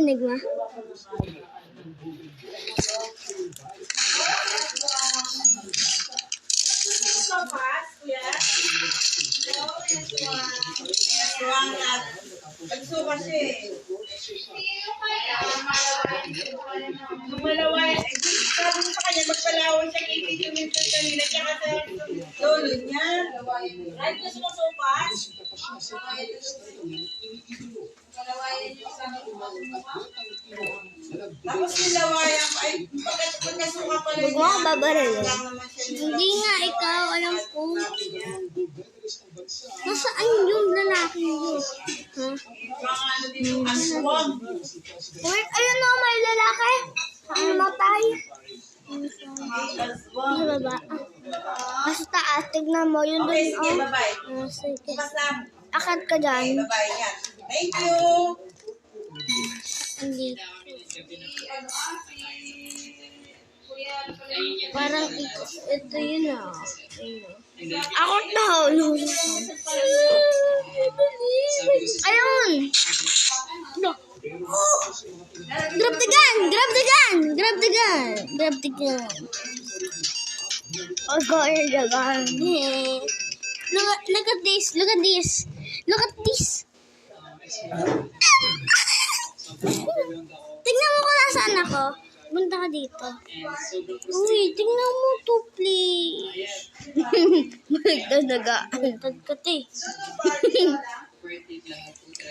narinig mo? Malaway. Sabi mo sa kanya, magpalaway siya kay Tito Minto kanina. Tsaka sa lolo niya. Kahit gusto mo sopas? Tapos yung lawayan ko, ay pagkasuka pa rin. Huwag mo akong babaril. Hindi nga, ikaw, alam ko. Nasaan yung lalaki yun? Ha? Baka ano din yung aswang. Wait, ayun na, may lalaki. Saan matay? Sa baba. Sa taas, tignan mo. Yun dun, Okay, sige, oh. bye-bye. Sige. Bukas lang. Akad ka dyan. Bye-bye yan. Thank you. Hindi. Parang ito yun ah. Ako tao. Ayun! No. Oh! Grab the gun! Grab the gun! Grab the gun! Grab the gun! Oh, go the gun. Look at this! Look at this! Look at this! Tingnan mo kung nasaan ako. Punta ka dito. Uy, tingnan mo to, please. Magdadaga. Tagkat eh.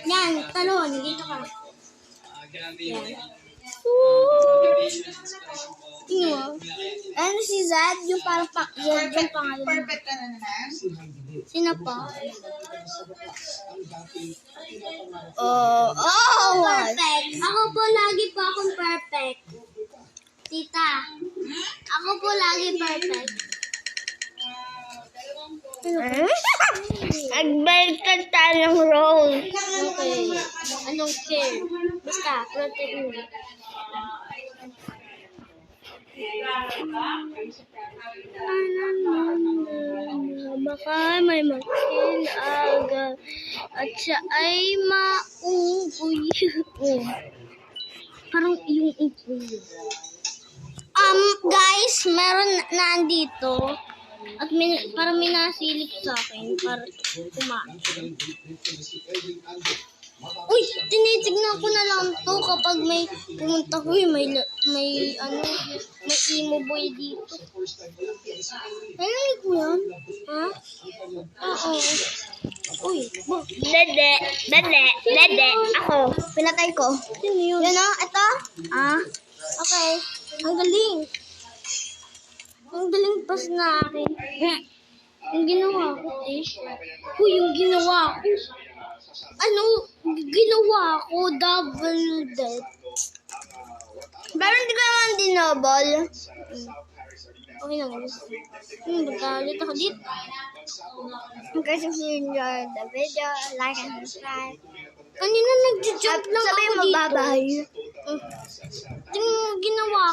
Yan, talon. Dito ka. Yan. Tingnan mo. Ano si Zad? Yung parang Zad yung pangalan. Perfect ka na naman. Sino po? Oh, perfect. Ako po lagi po akong perfect. Tita, ako po lagi perfect. Nagbaliktad tayo ng role. Okay. Anong care? Basta, protect mo. Baka may makin agad at siya ay mauuwi. Parang yung upuyo. Guys, meron na andito at parang may nasilip sa akin para kumain. Uy, tinitignan ko na lang to kapag may pumunta ko, may emo boy dito. Narinig mo yan? Ha? Oo. Uy, dede, ako. Pinatay ko. Sino yun? Yun o, ito? Okay. Ang galing. Ang galing pas na akin. Yung ginawa ko eh. Uy, yung ginawa ko. Ano? Ginawa ko double death. Pero hindi ko naman dinouble. Okay lang. Magalit ako dito. Guys, if you enjoyed the video, like and subscribe. Kanina nag-jump lang ako dito. Sabi mo bye-bye. Ginawa ko.